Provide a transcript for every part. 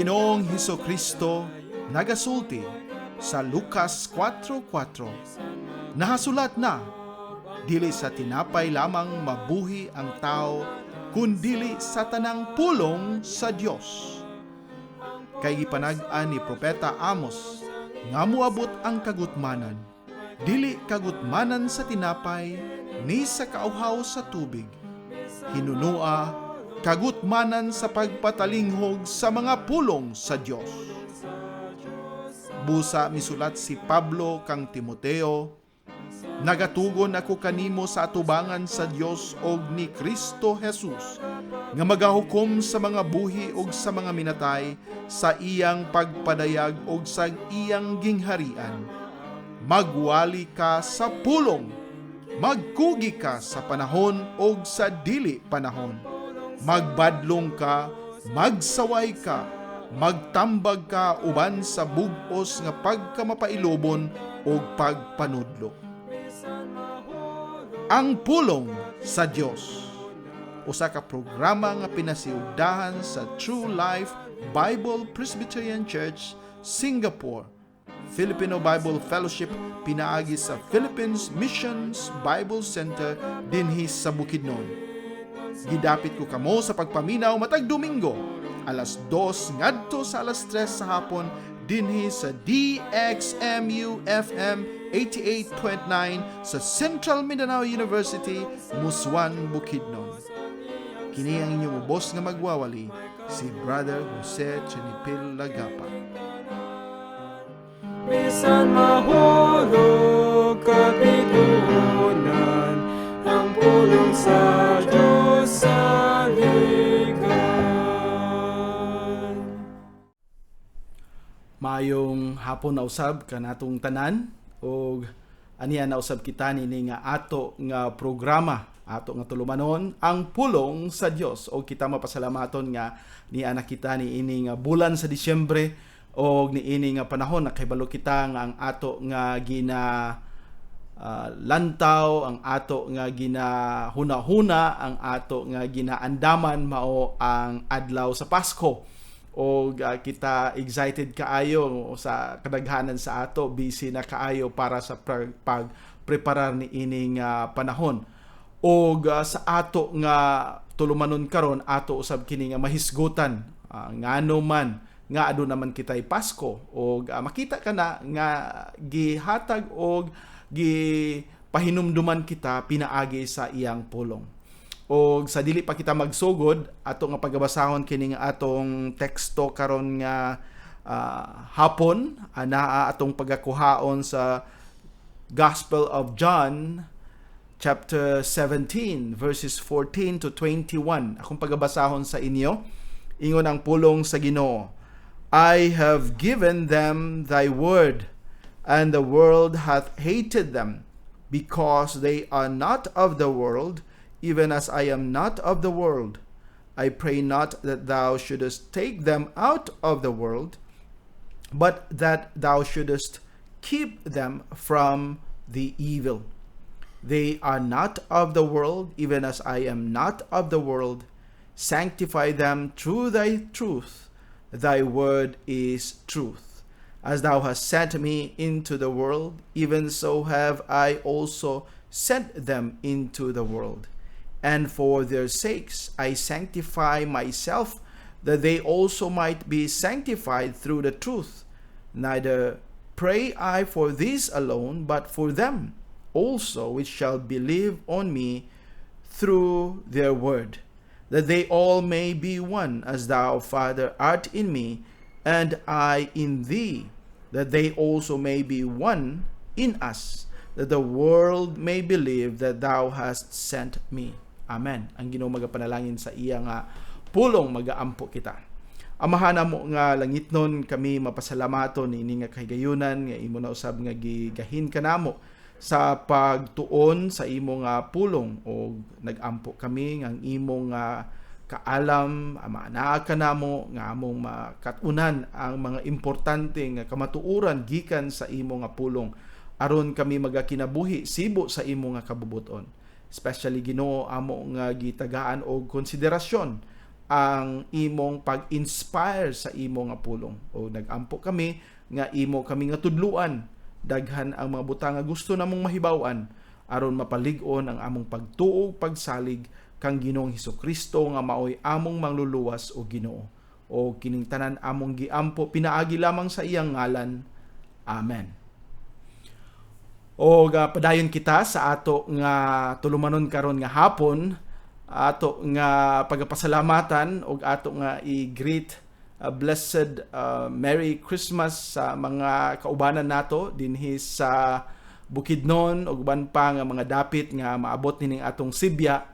Ginoong Hesukristo nagasulti sa Lucas 4:4. Nahasulat na, dili sa tinapay lamang mabuhi ang tao, kundili sa tanang pulong sa Dios. Kay gipanag-an ni Propeta Amos, nga muabot ang kagutmanan, dili kagutmanan sa tinapay, ni sa kauhaw sa tubig. Hinunua, kagutmanan sa pagpatalinghog sa mga pulong sa Dios. Busa misulat si Pablo kang Timoteo, nagatugon ako kanimo sa atubangan sa Dios og ni Kristo Jesus, nga magahukom sa mga buhi og sa mga minatay sa iyang pagpadayag og sa iyang gingharian. Magwali ka sa pulong, magkugi ka sa panahon og sa dili panahon. Magbadlong ka, magsaway ka, magtambag ka uban sa bug-os nga pagkamapailobon o pagpanudlo. Ang pulong sa Dios, usa ka programa nga pinasiugdahan sa True Life Bible Presbyterian Church, Singapore, Filipino Bible Fellowship pinaagi sa Philippines Missions Bible Center dinhi sa Bukidnon. Gidapit ko kamo sa pagpaminaw matag Domingo, alas 2 ngadto sa alas 3 sa hapon dinhi sa DXMU FM 88.9 sa Central Mindanao University, Muswan, Bukidnon. Kini ang inyong ubos nga magwawali, si Brother Jose Chenipil Lagapa. Bisan mahulog kapitunan, ang pulong sa Diyos sa ligan. Mayong hapon na usab kanatong tanan og aniya na usab kita nini nga ato nga programa, ato nga tulumanon ang pulong sa Dios. O kita mapasalamaton nga ni anak kita ni ini nga bulan sa Disyembre og ni ini nga panahon nakahibalo kita nga ang ato nga lantaw, ang ato nga ginahuna-huna, ang ato nga ginaandaman mao ang adlaw sa Pasko. O kita excited kaayo sa kadaghanan sa ato, busy na kaayo para sa pagpreparar ni ining panahon. O sa ato nga tulumanon karon, ato usab kini nga mahisgutan, ngano man nga ado naman kitay Pasko, o makita ka na nga gihatag og gipahinumduman kita pinaagi sa iyang pulong. O sa dili pa kita magsugod, ato nga pagabasahon kini nga atong teksto karon nga hapon, anaa atong pagakuhaon sa Gospel of John chapter 17 verses 14 to 21. Akong pagabasahon sa inyo, ingon ang pulong sa Ginoo, I have given them thy word, and the world hath hated them, because they are not of the world, even as I am not of the world. I pray not that thou shouldest take them out of the world, but that thou shouldest keep them from the evil. They are not of the world, even as I am not of the world. Sanctify them through thy truth. Thy word is truth. As thou hast sent me into the world, even so have I also sent them into the world. And for their sakes I sanctify myself, that they also might be sanctified through the truth. Neither pray I for these alone, but for them also which shall believe on me through their word, that they all may be one, as thou, Father, art in me, and I in thee, that they also may be one in us, that the world may believe that thou hast sent me. Amen. Ang Ginoo magapanalangin sa iya nga pulong magaampo kita. Amahana mo nga langitnon, kami mapasalamaton ini nga kahigayunan nga imo na usab nga gigahin kanamo sa pagtuon sa imo nga pulong, o nagampo kami nga ang imo nga kaalam, maanaa ka namo nga among makatunan ang mga importante nga kamatuoran gikan sa imo nga pulong, aron kami magakinabuhi sibo sa imo nga kabubuton. Especially Ginoo, amo nga gitagaan og konsiderasyon ang imong pag-inspire sa imo nga pulong. O nagampo kami nga imo kami nga tudluan. Daghan ang mga butang nga gusto namong mahibaw-an aron mapalig-on ang among pagtuo pagsalig kang Ginoong Hesukristo nga maoy among mangluluwas o Ginoo. O kining tanan among giampo pinaagi lamang sa iyang ngalan. Amen. O padayon kita sa ato nga tulumanon karon nga hapon, ato nga pagapasalamatan o ato nga i-greet a blessed Merry Christmas sa mga kaubanan nato dinhi sa Bukidnon ug uban pa nga mga dapit nga maabot nining atong Sibya,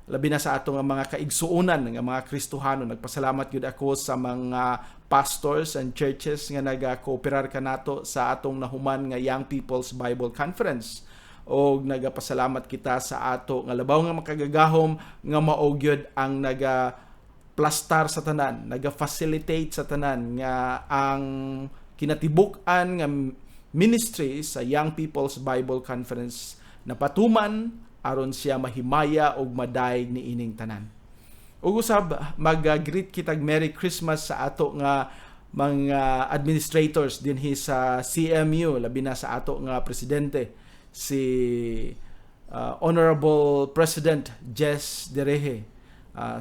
labi na sa atong mga kaigsuonan nga mga Kristohano. Nagpasalamat gyud ako sa mga pastors and churches nga naga-kooperar kanato sa atong nahuman nga Young People's Bible Conference. O nagapasalamat kita sa ato nga labaw nga makagagahom nga mao gyud ang naga-plastar sa tanan, naga-facilitate sa tanan nga ang kinatibuk-an nga ministry sa Young People's Bible Conference na patuman aron siya mahimaya og madayeg ni ining tanan. Ug usab mag-greet kitag Merry Christmas sa ato nga mga administrators dinhi sa CMU, labi na sa ato nga presidente si Honorable President Jess Dereje.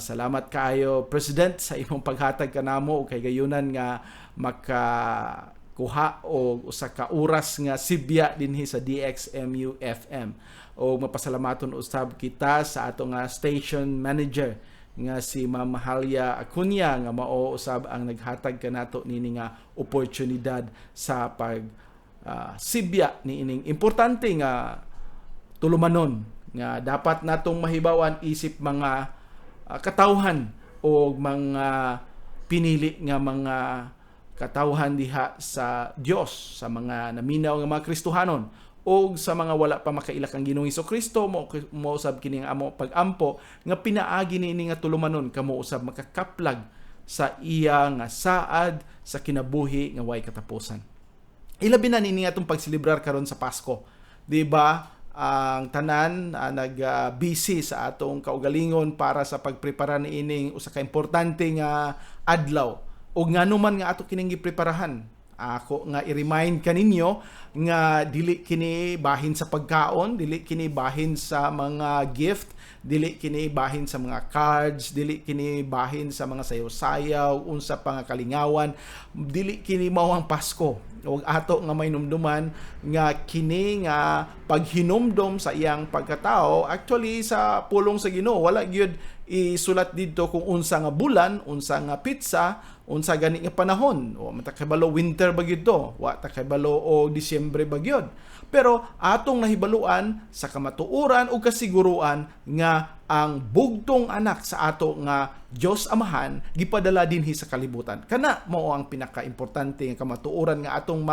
Salamat kaayo President sa imong paghatag kanamo ug kay gayunan nga makakuha og usa ka oras nga sibya dinhi sa DXMU FM. O mapasalamaton usab kita sa ato nga station manager nga si Ma'am Halia Acuña nga mao usab ang naghatag kanato nini nga oportunidad sa pag sibya ni ining importante nga tulumanon nga dapat natong mahibawan isip mga katawhan o mga pinili nga mga katawhan diha sa Dios, sa mga naminaw nga mga Kristohanon o sa mga wala pa makailak ang Ginoong Hesukristo. Mo usab kini nga amo pag-ampo nga pinaagi niini nga tulumanon kamo usab makakaplag sa iya nga saad sa kinabuhi nga way katapusan. Ilabi na nini atong pagsilibrar karon sa Pasko. Di ba? Ang tanan nag-busy sa atong kaugalingon para sa pagprepara niining usa ka importante nga adlaw. O nganuman nga ato kining gipreparahan. Ako nga i-remind kaninyo nga dili kini bahin sa pagkaon, dili kini bahin sa mga gift, dili kini bahin sa mga cards, dili kini bahin sa mga sayaw-sayaw, unsa pa nga kalingawan, dili kini mao ang Pasko. O ato nga may numduman nga kini nga paghinumdom sa iyang pagkatao actually sa pulong sa Ginoo. Wala gyud isulat didto kung unsa nga bulan, unsa nga pitsa, unsa gani nga panahon. O matakibalo winter ba gyud to, wa takibalo o Disyembre ba gyud. Pero atong nahibaluan sa kamatuoran o kasiguruan nga ang bugtong anak sa ato nga Dios Amahan gipadala dinhi sa kalibutan. Kana mao ang pinaka-importante nga kamatuoran nga atong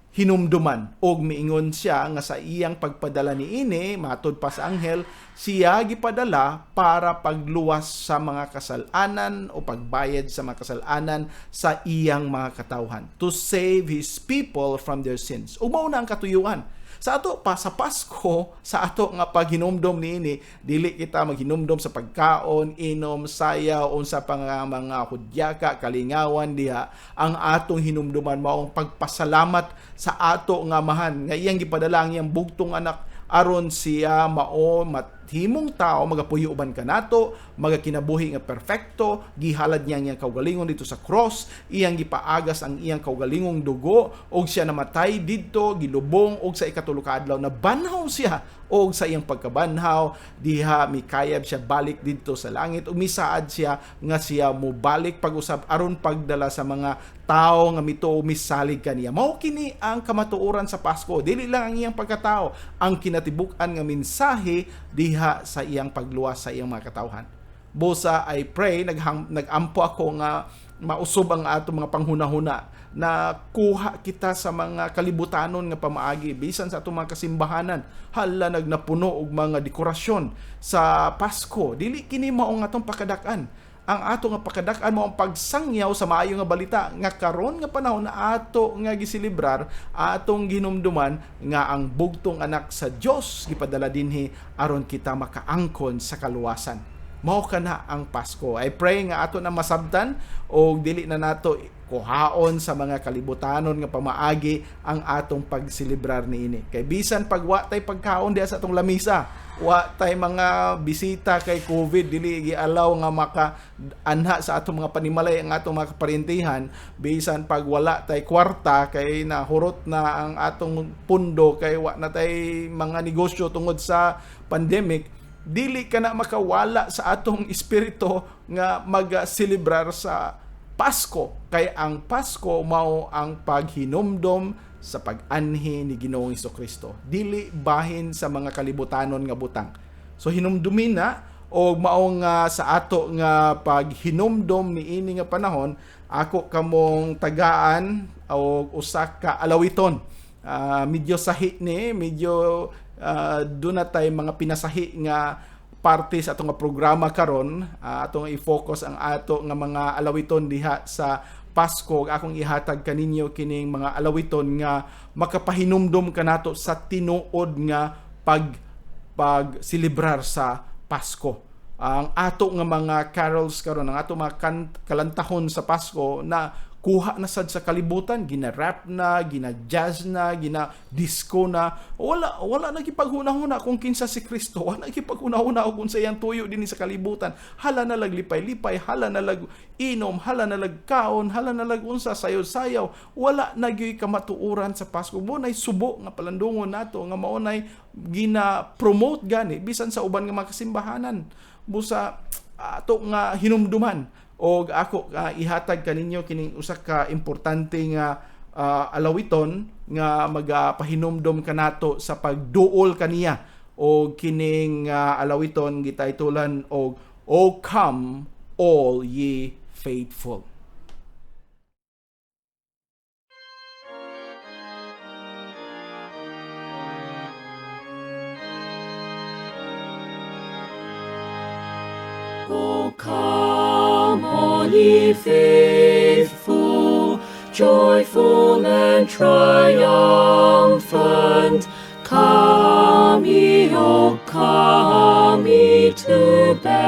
hinumduman og miingon siya nga sa iyang pagpadala niini matud pa sa anghel siya gipadala para pagluwas sa mga kasalanan o pagbayad sa mga kasalanan sa iyang mga katawhan, to save his people from their sins. Ug mao na ang katuyuan sa ato pa sa Pasko, sa ato nga paghinumdom niini, dili kita maghinumdom sa pagkaon, inom, sayaw, unsa pa nga mga hudyaka, kalingawan diha. Ang atong hinumduman mao ang pagpasalamat sa ato nga amahan nga iyang gipadala ang iyang bugtong anak aron siya mao mathimong tao magapuyo uban kanato, magakinabuhi nga perfecto, gihalad niya ang iyang kaugalingon dito sa cross, iyang gipaagas ang iyang kaugalingong dugo og siya namatay didto, gilubong og sa ikatulo ka adlaw na banhaw siya og sa iyang pagkabanhaw diha mikayab siya balik didto sa langit ug misaad siya nga siya mobalik pag-usab aron pagdala sa mga tao nga mituo misalig kaniya. Mao kini ang kamatuoran sa Pasko, dili lang ang iyang pagkatao, ang kinatibuk-an nga mensahe diha sa iyang pagluwas sa iyang mga katawhan. Busa I pray nagampo ako nga mausob ang ato mga panghunahuna na kuha kita sa mga kalibutanon nga pamaagi bisan sa ato mga kasimbahanan. Hala nagnapuno og mga dekorasyon sa Pasko, dili kini mao nga atong pakadak-an. Ang ato nga pakadak-an mo ang pagsangyaw sa maayo nga balita nga karon nga panahon na ato nga gisilibrar, atong ginumduman nga ang bugtong anak sa Dios gipadala dinhi aron kita makaangkon sa kaluwasan. mao kana ang Pasko. I pray nga ato na masabtan o dili na nato kuhaon sa mga kalibutanon nga pamaagi ang atong pagselebrar niini. Kay bisan pag wa tay pagkaon diha sa atong lamisa, wa tay mga bisita kay COVID, dili gi-allow nga maka-anha sa atong mga panimalay ang atong mga kaparintihan, bisan pag wala tay kwarta kay nahurot na ang atong pundo, kay wa na tay mga negosyo tungod sa pandemic, dili ka na makawala sa atong espiritu nga mag-celebrar sa Pasko. Kay ang Pasko mao ang paghinumdom sa pag-anhi ni Ginoong Hesukristo, dili bahin sa mga kalibutanon nga butang. So hinumdumin na o mao nga sa ato nga paghinumdom niini nga panahon, ako kamong tagaan o usa ka alawiton. Medyo sahi ni, medyo doon na tayo mga pinasahi nga parte sa atong programa karon. Atong i-focus ang ato nga mga alawiton diha sa Pasko. Akong ihatag kaninyo kining mga alawiton nga makapahinumdom kanato sa tinuod nga pag-celebrar sa Pasko. Ang ato nga mga carols karon, ang ato mga kalantahon sa Pasko na kuha na sad sa kalibutan, gina-rap na, gina-jazz na, gina-disco na, wala nagipaghuna-huna kung kinsa si Kristo, wala nagipaghuna-huna kung sa iyang tuyo din sa kalibutan. Hala na lag lipay-lipay, hala na lag inom, hala na lag kaon, hala na lag unsa sayaw-sayaw, wala nagyoy kamatuuran sa Pasko. Munay subo nga palandungon nato nga maunay gina-promote gani bisan sa uban nga mga kasimbahanan. Busa ato nga hinumduman. O ako ihatag kaninyo kining usa ka importante nga alawiton nga magapahinumdom kanato sa pagduol kaniya, o kining alawiton gitaytulan og "O come all ye faithful." O come, all ye faithful, joyful and triumphant. Come ye, O come ye to Bethlehem.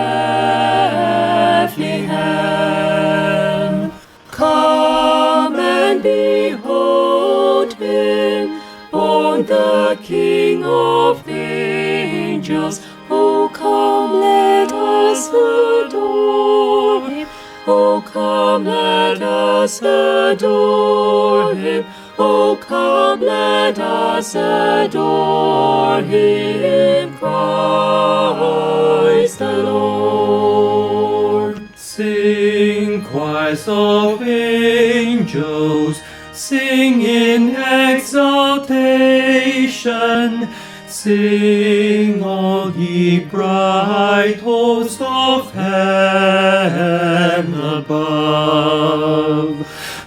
Come and behold him, born the King of angels. O come, let us adore him. O come, let us adore him. O come, let us adore him, Christ the Lord. Sing, choirs of angels, sing in exaltation. Sing, all ye bright hosts of heaven above.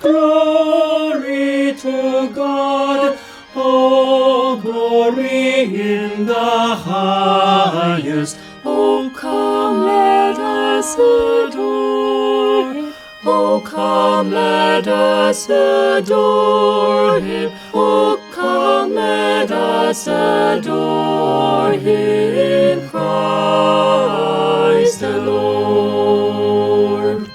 Glory to God, all glory in the highest. O come, let us adore him. O come, let us adore him. O come, let us adore him, Christ the Lord.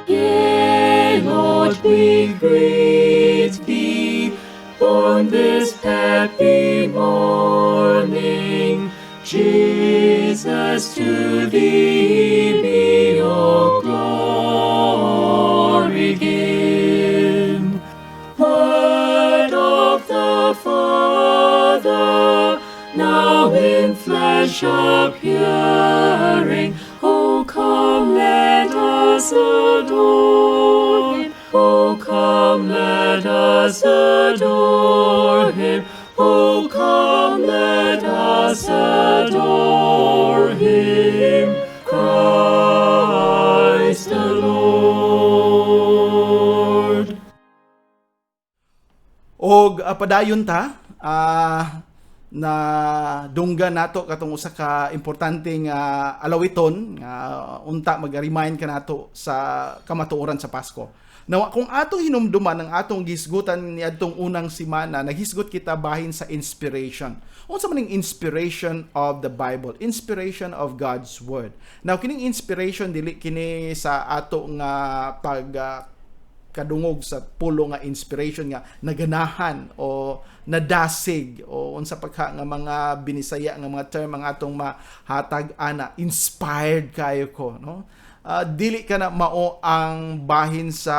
Yea, Lord, we greet thee, born this happy morning. Jesus, to thee be all glory given. Word of the Father, now in flesh appearing. O come, let us adore him. O come, let us adore him. O come, let us adore him, Christ the Lord. Og padayon ta na dunggan nato katong usa ka importanteng alawiton nga unta mag-remind ka nato sa kamatuoran sa Pasko. Now, kung atong hinumduman ang atong gisgutan ni atong unang simana, naghisgot kita bahin sa inspiration. Unsa man ning inspiration of the Bible? Inspiration of God's Word. Now, kining inspiration dili kini sa ato nga pag kadungog sa pulo nga inspiration nga naganahan o nadasig o unsa pagka nga mga binisaya nga mga term ang atong mahatag ana, inspired kayo ko, no? Dili ka na mao ang bahin sa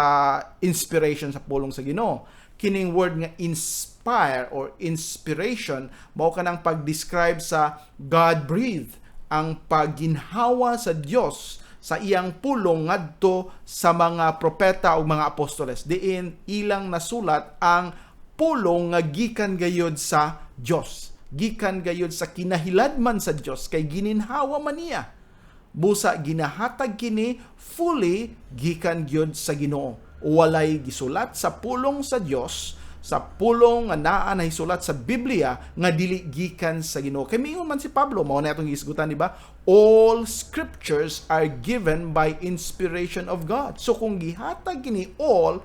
inspiration sa pulong sa Ginoo. Kining word nga inspire or inspiration mao kanang pag-describe sa God-breathed, ang pagginhawa sa Dios sa iyang pulong ngadto sa mga propeta o mga apostoles. Diin ilang nasulat ang pulong nga gikan gayud sa Dios. Gikan gayud sa kinahiladman sa Dios kay gininhawa man niya. Busa ginahatag kini fully gikan gyud sa Ginoo. Walay gisulat sa pulong sa Dios, sa pulong nga naa na hisulat sa Biblia nga dili gikan sa Ginoo. Kay miingon man si Pablo, mao na atong gisgutan, di ba? All scriptures are given by inspiration of God. So kung gihatag kini all,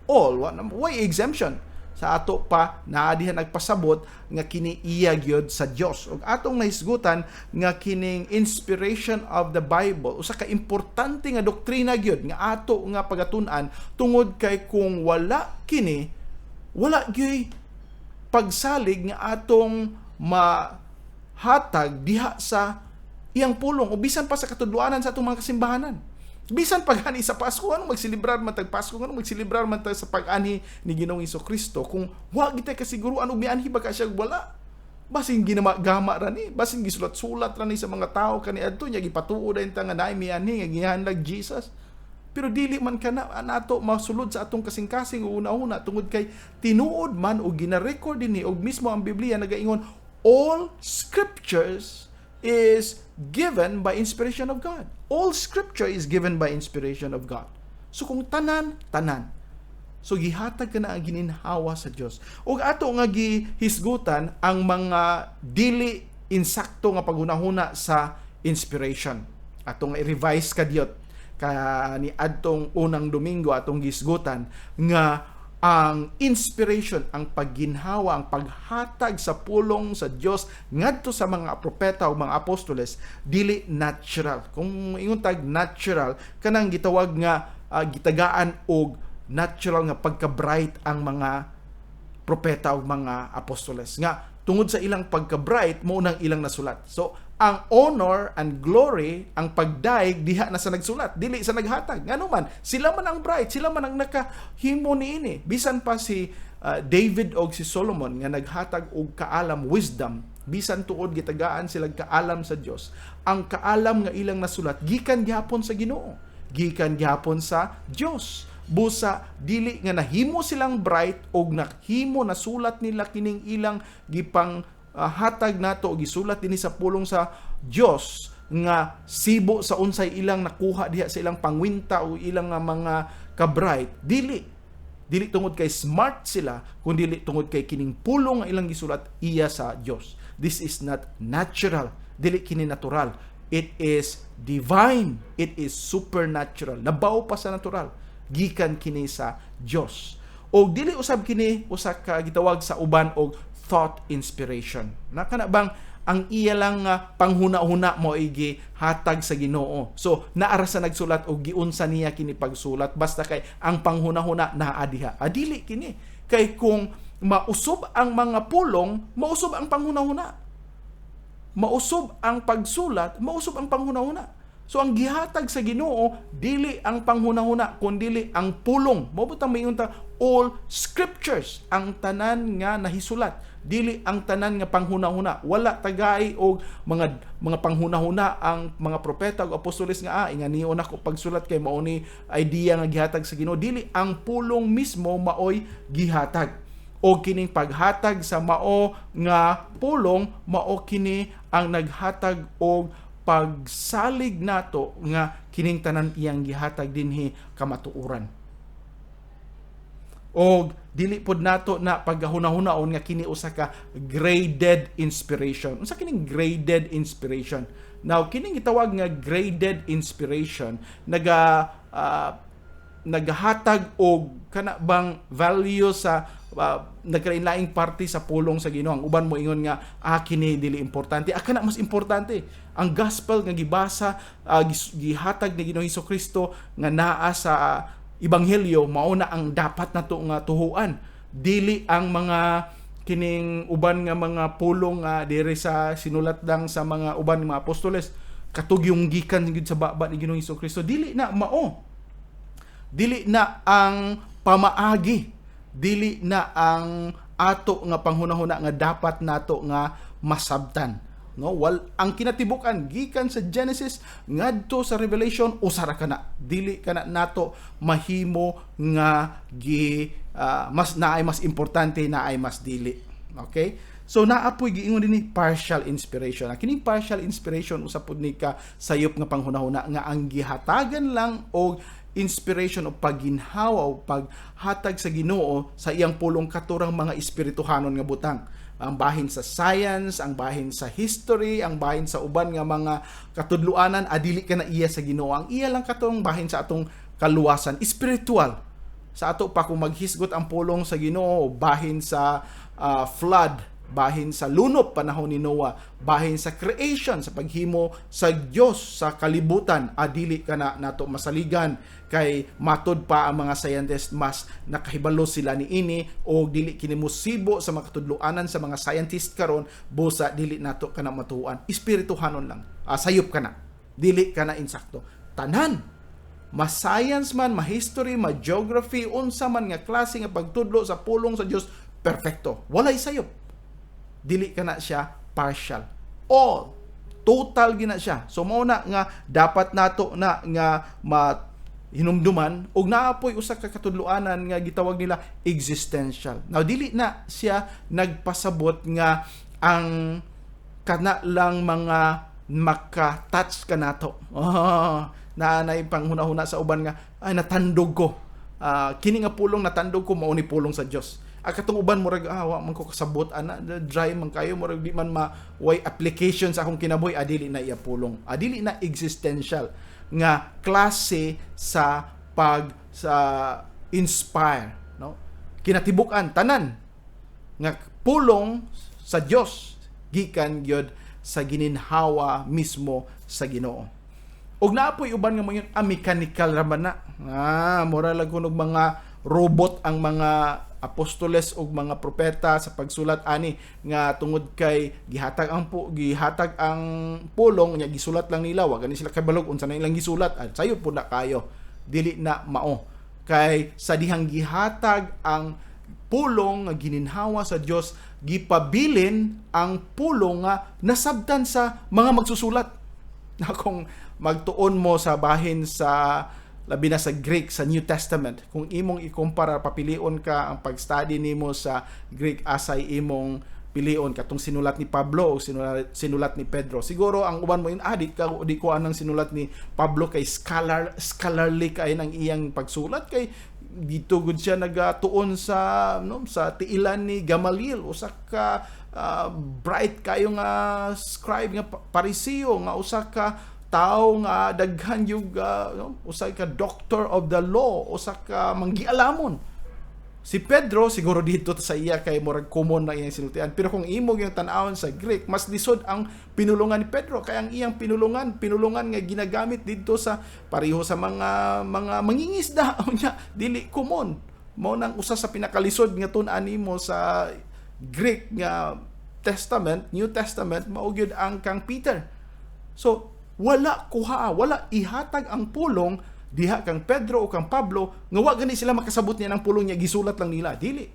why exemption? Sa ato pa naa diha nagpasabot nga kini iya gyud sa Dios. Ug atong nahisgutan nga kining inspiration of the Bible usa ka importante nga doktrina gyud nga ato nga pagatun-an tungod kay kung wala kini, wala gyud pagsalig nga atong mahatag diha sa iyang pulong o bisan pa sa katudloanan sa atong mga kasimbahanan. Bisan pag-ani sa Pasko, ano magsilibrar man tag Pasko, ano magsilibrar man tag sa pag-ani ni Ginoong Hesukristo, kung wa gitay kasiguruan og mianhi ba ka siya, wala. Basin ginamagama ra ni, basin gisulat-sulat ra ni sa mga tao kani adto nya gipatuo dayon ta nga naay mianhi nga gihanlag Jesus. Pero dili man kana nato masulod sa atong kasing-kasing una-una tungod kay tinuod man o gina-record dinhi og mismo ang Biblia nagaingon all scriptures is given by inspiration of God. All scripture is given by inspiration of God. So kung tanan. So gihatag ka na ang gininhawa sa Dios. Ug ato nga gihisgutan ang mga dili insakto nga paghunahuna sa inspiration. Ato nga i-revise kadiyot ni adtong unang Domingo atong gisgutan nga ang inspiration, ang pagginhawa, ang paghatag sa pulong sa Dios ngadto sa mga propeta o mga apostoles dili natural. Kung ingon tag natural kanang gitawag nga gitagaan og natural nga pagka-bright ang mga propeta o mga apostoles. Nga tungod sa ilang pagka-bright mo nang ilang nasulat. So ang honor and glory, ang pagdaig diha na sa nagsulat, dili sa naghatag. Ngano man, sila man ang bright, sila man ang nakahimo niini. Bisan pa si David og si Solomon nga naghatag og kaalam, wisdom, bisan tuod gitagaan sila kaalam sa Dios. Ang kaalam nga ilang nasulat gikan gihapon sa Ginoo, gikan gihapon sa Dios. Busa dili nga nahimo silang bright og nahimo nasulat nila kining ilang gipang hatag nato og gisulat dinhi sa pulong sa Dios nga sibo sa unsay ilang nakuha diha sa ilang pangwinta o ilang mga ka-bright. Dili tungod kay smart sila, kundi dili tungod kay kining pulong nga ilang gisulat iya sa Dios. This is not natural, dili kini natural. It is divine, it is supernatural. Nabaw pa sa natural, gikan kini sa Dios. O dili usab kini usa ka gitawag sa uban og thought inspiration. Nakana bang ang iya lang panghuna-huna mo igi hatag sa Ginoo. So naara sa nagsulat og giunsa niya kini pagsulat basta kay ang panghuna-huna naa diha. Adili kini kay kung mausob ang mga pulong, mausob ang panghuna-huna. Mausob ang pagsulat, mausob ang panghuna-huna. So ang gihatag sa Ginoo dili ang panghuna-huna kundi ang pulong. Mao butang mayunta all scriptures, ang tanan nga nahisulat, dili ang tanan nga panghuna-huna. Wala tagay og mga panghuna-huna ang mga propeta ug apostoles nga inganiyo nako pagsulat kay mao ni idea nga gihatag sa Ginoo. Dili ang pulong mismo maoy gihatag. O kining paghatag sa mao nga pulong mao kini ang naghatag og pagsalig nato nga kining tanan iyang gihatag dinhi kamatuoran. O dili pod nato na paghunahunahon nga kini usa ka graded inspiration. Unsa kining graded inspiration? Now kining gitawag nga graded inspiration naghatag og kana bang value sa nagkalain-laing party sa pulong sa Ginoo. Ang uban mo ingon nga kini dili importante. Kana mas importante ang gospel nga gibasa gihatag ni Ginoong Hesukristo nga naa sa ebanghelyo mao na ang dapat nato nga tuhuan. Dili ang mga kining uban nga mga pulong nga diri sa sinulat lang sa mga uban nga mga apostoles katug yung gikan gid sa baba ni Ginoong Hesukristo. Dili na mao. Dili na ang pamaagi, dili na ang ato nga panghunahuna nga dapat nato nga masabtan. No, ang kinatibukan gikan sa Genesis ngadto sa Revelation usara kana. Dili kana nato mahimo nga mas naay mas importante, naay mas dili. Okay? So naapoy giingon dinhi partial inspiration. Kining partial inspiration usapod ni ka sayop nga panghunahuna nga ang gihatagan lang og inspiration o pagginhawa o paghatag sa Ginoo sa iyang pulong katurang mga espirituhanon nga butang. Ang bahin sa science, ang bahin sa history, ang bahin sa uban nga mga katudluanan, adili ka na iya sa Ginoo. Ang iya lang katong bahin sa atong kaluwasan, spiritual. Sa ato pa kung maghisgot ang pulong sa Ginoo, bahin sa flood, bahin sa lunop panahon ni Noah, bahin sa creation, sa paghimo sa Dios sa kalibutan, adili ka na nato masaligan kay matod pa ang mga scientists mas nakahibalo sila ni ini o dili kini musibo sa mga katudluanan sa mga scientist karon busa dili nato kana matuan. Espirituhanon lang. Sayop ka na. Dili ka na insakto. Tanan ma-science man, ma-history, ma-geography, unsa man nga klase nga pagtudlo sa pulong sa Dios, perfecto. Walay sayop. Dili ka na siya partial. All. Total gina siya. So mao na nga dapat nato na nga hinumduman og naapoy usa ka katudluanan nga gitawag nila existential. Now dili na siya nagpasabot nga ang kana lang mga maka-touch ka nato. Na panghuna-huna sa uban nga ay natandog ko. Kini nga pulong natandog ko mao ni pulong sa Dios. Katong uban mo rag wa man ko kasabot ana dry man kayo mo rag di man way application sa akong kinabuhi adili na iya pulong. Adili na existential nga klase sa inspire, no? Kinatibukan tanan nga pulong sa Dios gikan gyud sa gininhawa mismo sa Ginoo. Og naapoy uban nga mga mechanical ra man na. Mura lang kunog mga robot ang mga apostoles ug mga propeta sa pagsulat ani nga tungod kay gihatag ang pulong nya gisulat lang nila wa gani sila kabalog unsa na ilang gisulat sayo pud na kayo dili na mao kay sa dihang gihatag ang pulong nga gininhawa sa Dios gipabilin ang pulong nga nasabtan sa mga magsusulat na kung magtuon mo sa bahin sa labi na sa Greek, sa New Testament, kung imong ikumpara, papilion ka ang pag-study nimo sa Greek asay imong pilion katong sinulat ni Pablo o sinulat ni Pedro. Siguro ang uban mo yun, di ko anang sinulat ni Pablo kay scholarly kay ng iyang pagsulat kay dito gud siya nagatuon sa tiilan ni Gamaliel usa ka bright kayo nga scribe nga pariseo nga usa ka tao nga daghan yung usa ka doctor of the law, usa ka manggialamon. Si Pedro siguro dito sa iya kay murag common na iyang sinultian. Pero kung imong yung tan-awon sa Greek, mas lisod ang pinulungan ni Pedro kay ang iyang pinulungan nga ginagamit dito sa pareho sa mga mangingisda unya dili common. Mao nang usa sa pinakalisod nga tun-an nimo sa Greek nga Testament, New Testament mao gyud ang kang Peter. So wala ihatag ang pulong diha kang Pedro o kang Pablo nga wa gani sila makasabot niya ng pulong niya gisulat lang nila. Dili.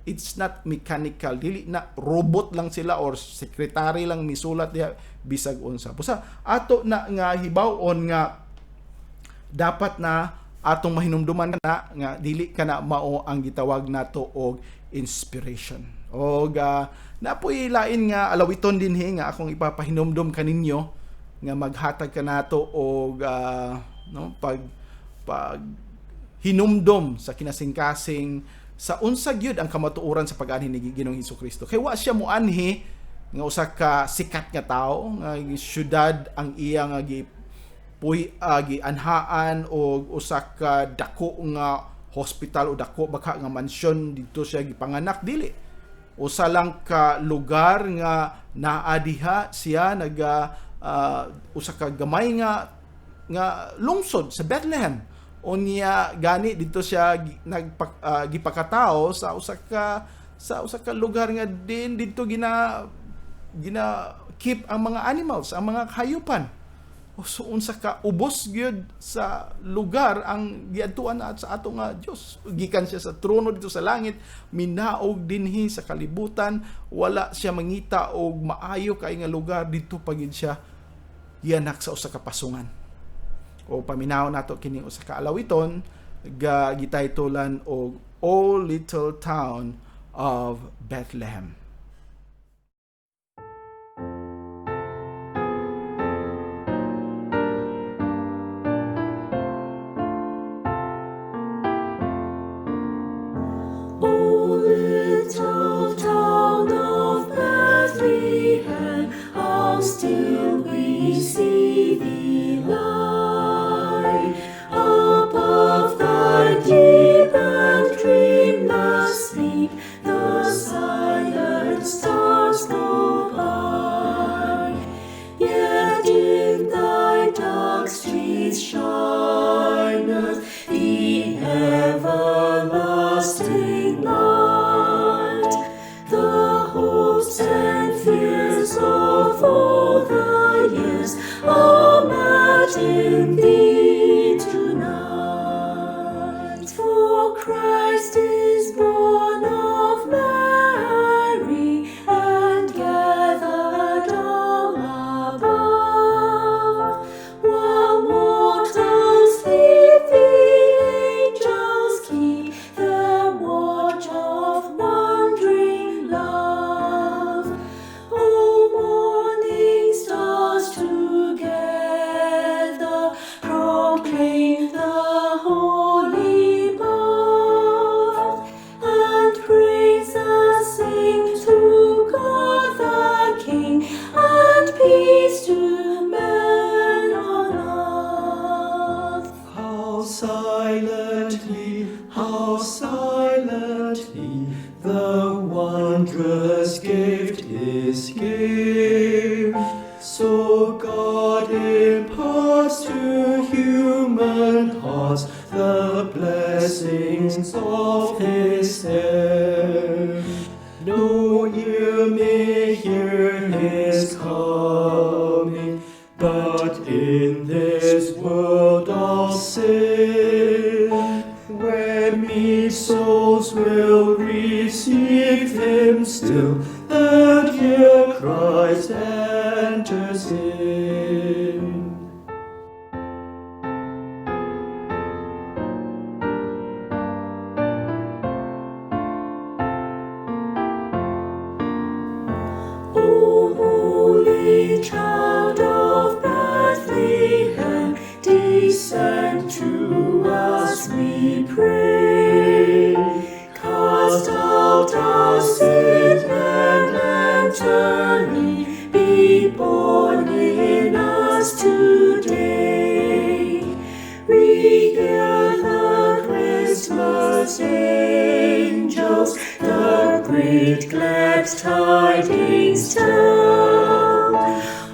It's not mechanical. Dili na robot lang sila or secretary lang misulat diha bisag unsa. Busa ato na nga hibawon nga dapat na atong mahinumduman na nga dili kana mao ang gitawag nato og inspiration. Og napoy lain nga alawiton dinhi nga akong ipapahinumdum kaninyo nga maghatag ka nato og pag hinumdom sa kinasingkasing sa unsa gyud ang kamatuoran sa pag-anhi ni Ginoong Hesukristo. Kay wa siya moanhi nga usa ka sikat nga tawo nga syudad ang iya nga gianhaan og usa ka dako nga hospital o dako baka nga mansyon dito siya gipanganak, dili. Usa lang ka lugar nga naa diha siya usa ka gamay nga lungsod sa Bethlehem. Unya gani dito siya gipakatao sa usa ka lugar nga din dito gina keep ang mga animals, ang mga hayupan. So unsa ka ubos gyud sa lugar ang giadtuan at sa ato nga Dios. Gikan siya sa trono dito sa langit, minaog dinhi sa kalibutan, wala siya mangita og maayo kay nga lugar dito pagid siya gianak sa usa ka pasungan. O paminaw nato kining usa ka alawiton gitaytolan og O Little Town of Bethlehem. Little town of Bethlehem, how still we see thee lie above thy deep and dreamless sleep. The silent stars go by, yet in thy dark streets shineth the everlasting light. The hopes and fears of all the years are met in thee tonight. For Christ is born of Mary and gathered all above. While mortals sleep, the angels keep their watch of wondering love. O morning stars together proclaim the holy birth, and praises sing to God the King, and peace to men on earth. How silently the wondrous gift is given. So God imparts to human hearts the blessings of His hand. No ear may hear His coming, but in this world of sin, where meek souls will receive Him still, and hear Christ enters in. O holy child of Bethlehem, descend to us, we pray. Cast out our sin and enter in. Be born in us today. We hear the Christmas angels, the great glad tidings tell.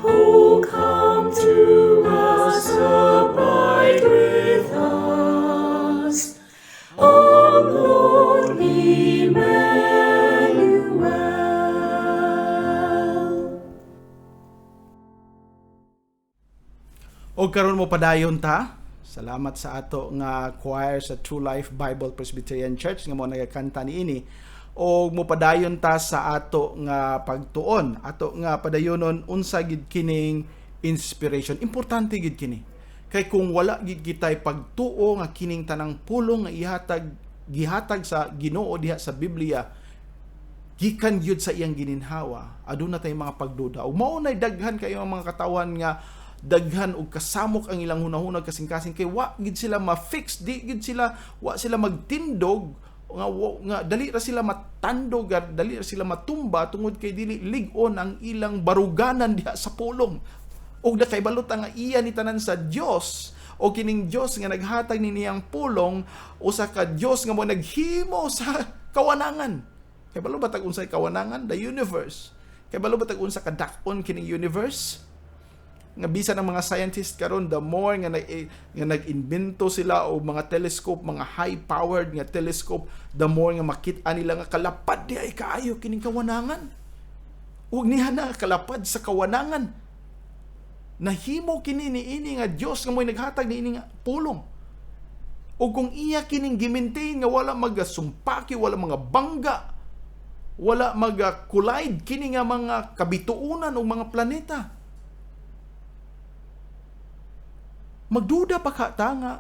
Oh, come to us, abide with us. O Lord Emmanuel. O karon mo padayon ta. Salamat sa ato nga choir sa True Life Bible Presbyterian Church nga mo nagakanta niini. O mo padayon ta sa ato nga pagtuon, ato nga padayonon unsa gid kining inspiration. Importante gid kini. Kay kung wala gid kitay pagtuo nga kining tanang pulong nga gihatag sa Ginoo diha sa Biblia, gikan gyud sa iyang gininhawa, aduna tay mga pagduda. Ug mao nay daghan kayo ang mga katawan nga daghan og kasamok ang ilang hunahunag kasing-kasing kay wa gid sila ma-fix, di gid sila wa sila magtindog nga dali ra sila matandog, dali ra sila matumba tungod kay dili lig-on ang ilang baruganan diha sa pulong. ug dakay balot nga iya ni tanan sa Dios, o kining Dios nga naghatag niniyang pulong, usa ka Dios nga mo naghimo sa kawanangan. Kay balo ba tag unsay kawanangan? The universe. Kay balo ba tag unsa ka dak-on kining universe? Nga bisan ng mga scientist karon, the more nga nag-invento sila o mga telescope, mga high-powered nga telescope, the more nga makita nila nga kalapad di ay kaayo kining kawanangan. Ug niha na kalapad sa kawanangan. Nahimo kini niini nga Dios nga mo'y naghatag niini nga pulong. O kung iya kining gimaintain nga wala magasumpaki, wala mga bangga, wala mag-collide kini nga mga kabituunan o mga planeta. Magduda pa ka ta nga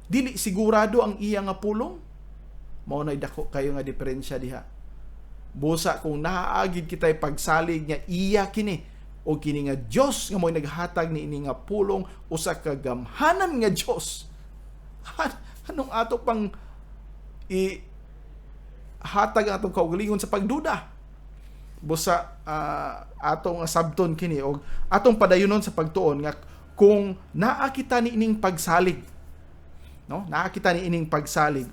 dili sigurado ang iya nga pulong? Mao nay dako kayo nga diferensya diha. Busa kung naaagid kitay pagsalig nga iya kini o kini nga Dios nga mo'y naghatag ni ini nga pulong, usa ka gamhanan nga Dios. Anong ato pang hatag atong kaugalingon sa pagduda? Busa atong sabton kini o atong padayunon sa pagtuon nga kung naa kita ni ining pagsalig, no? Naa kita ni ining pagsalig,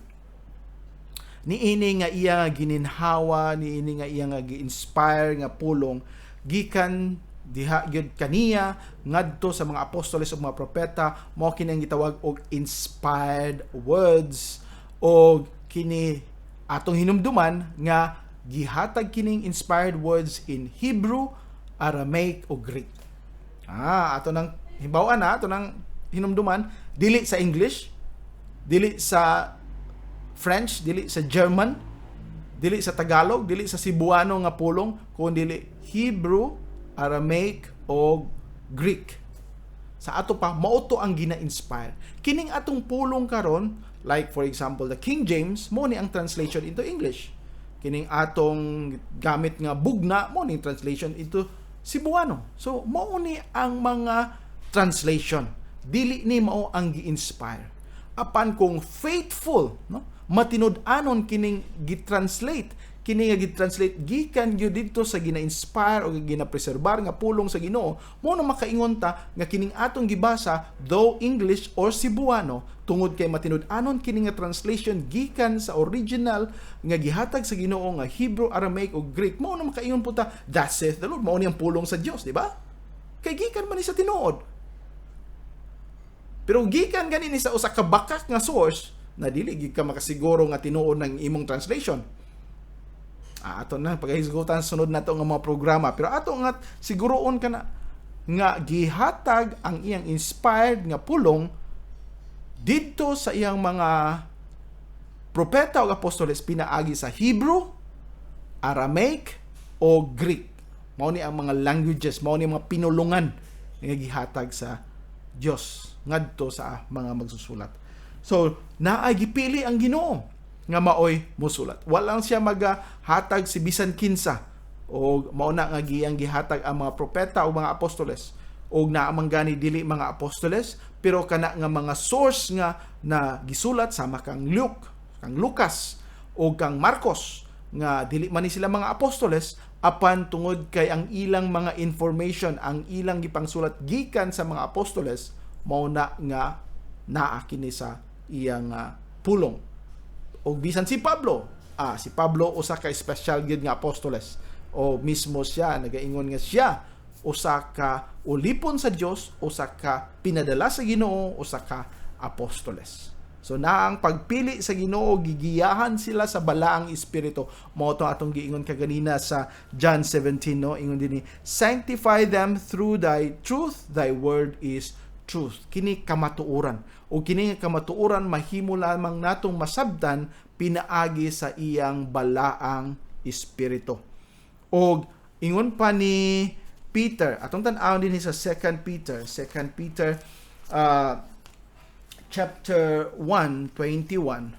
ni ini nga iya nga gininhawa, ni ini nga iya nga gi-inspire nga pulong gikan diha gyud kaniya ngadto sa mga apostoles ug mga propeta, mao kini ang gitawag og inspired words, o kini atong hinumduman nga gihatag kining inspired words in Hebrew, Aramaic ug Greek. Ato nang hibaw-an ato nang hinumduman, dili sa English, dili sa French, dili sa German, dili sa Tagalog, dili sa Cebuano nga pulong, kundi dili Hebrew, Aramaic o Greek. Sa ato pa mao to ang gina-inspire. Kining atong pulong karon, like for example the King James, mo ni ang translation into English. Kining atong gamit nga bugna, mo ni translation into Cebuano. So mao ni ang mga translation. Dili ni mao ang gi-inspire. Apan kung faithful, no, matinud-anon kining gitranslate, kini nga gitranslate gikan gyud didto sa gina-inspire o gina-preserbar nga pulong sa Ginoo, mo na makaingon ta nga kining atong gibasa, though English or Cebuano, tungod kay matinud-anon kini nga translation gikan sa original nga gihatag sa Ginoo nga Hebrew, Aramaic o Greek, mo na makaingon po ta, thus saith the Lord, mao ni ang pulong sa Dios, di ba? Kay gikan man ni sa tinuod. Pero gikan ganini sa usa ka bakak nga source, na dili gid ka makasiguro nga tinuod ng imong translation. Ato na paghisgutan sunod nato nga mga programa, pero ato nga siguroon ka na nga gihatag ang iyang inspired nga pulong didto sa iyang mga propeta o apostoles pinaagi sa Hebrew, Aramaic o Greek. Mao ni ang mga languages, mao ni ang mga pinulungan nga gihatag sa Dios ngadto sa mga magsusulat. So naay gipili ang Ginoo nga maoy musulat. Walang siya maghatag si bisan kinsa, o mauna nga giyang gihatag ang mga propeta o mga apostoles, o naamang gani dili mga apostoles, pero kana nga mga source nga na gisulat sama kang Luke, kang Lucas o kang Marcos, nga dili man ni sila mga apostoles, apan tungod kay ang ilang mga information, ang ilang gipangsulat gikan sa mga apostoles, mauna nga naa kini sa iyang pulong. O bisan si Pablo usa ka special gyud nga apostoles, o mismo siya nagaingon nga siya usa ka ulipon sa Dios, usa ka pinadala sa Ginoo, usa ka apostoles. So naang pagpili sa Ginoo, gigiyahan sila sa balaang espiritu. Mao to atong giingon kaganina sa John 17, no, ingon dinhi, sanctify them through thy truth, thy word is truth. Kini kamatuoran, o kini kamatuoran mahimo lamang natong masabtan pinaagi sa iyang balaang espiritu. O ingon pa ni Peter, atong tan-awon din sa 2 Peter chapter 1:21.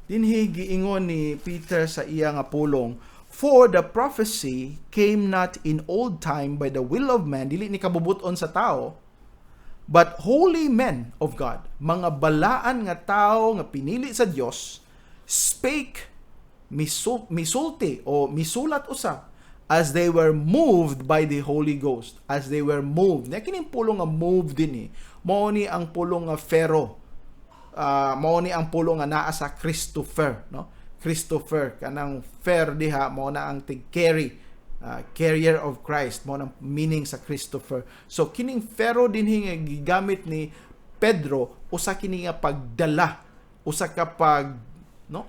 Dinhi giingon ni Peter sa iya nga pulong, for the prophecy came not in old time by the will of man, dili ni kabubuton sa tao, but holy men of God, mga balaan nga tao nga pinili sa Dios, spake misulti o misulat usab as they were moved by the Holy Ghost. As they were moved. Na kining pulong nga move din mao ni ang pulong nga Pharaoh. Mao ni ang pulong nga naa sa Christopher, no? Christopher kanang fair diha mao na ang tig-carry, carrier of Christ, mao nang meaning sa Christopher. So kining Pharaoh dinhi nga gigamit ni Pedro usa kini nga pagdala, usa ka pag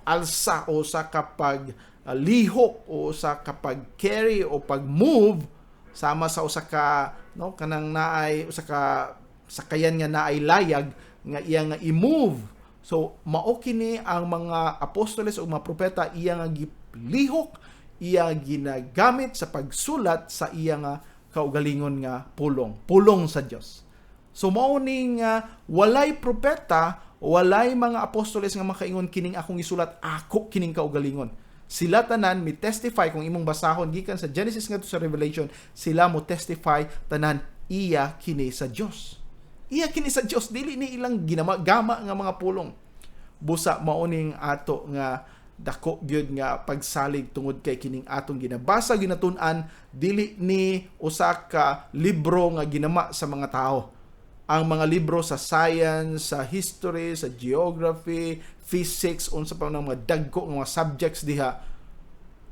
alsa, o usa ka pag lihok, o usa ka pag carry o pag move sama sa usa ka kanang naay usa ka sakayan nga naay layag nga iya nga i-move. So mao kini ang mga apostoles o mga propeta iya nga gilihok, iya ginagamit sa pagsulat sa iya nga kaugalingon nga pulong sa Dios. So mao ning walay propeta, walay mga apostoles nga makaingon kining akong isulat, ako kining kaugalingon. Sila tanan mi testify, kung imong basahon gikan sa Genesis ngadto sa Revelation, sila mo testify tanan iya kini sa Dios. Iya kini sa Dios, dili ni ilang ginamagama nga mga pulong. Busa mao ning ato nga dako gyud nga pagsalig tungod kay kining atong ginabasa ginatun-an, dili ni usa ka libro nga ginama sa mga tao. Ang mga libro sa science, sa history, sa geography, physics, unsa pa nang mga dagko nga mga subjects diha,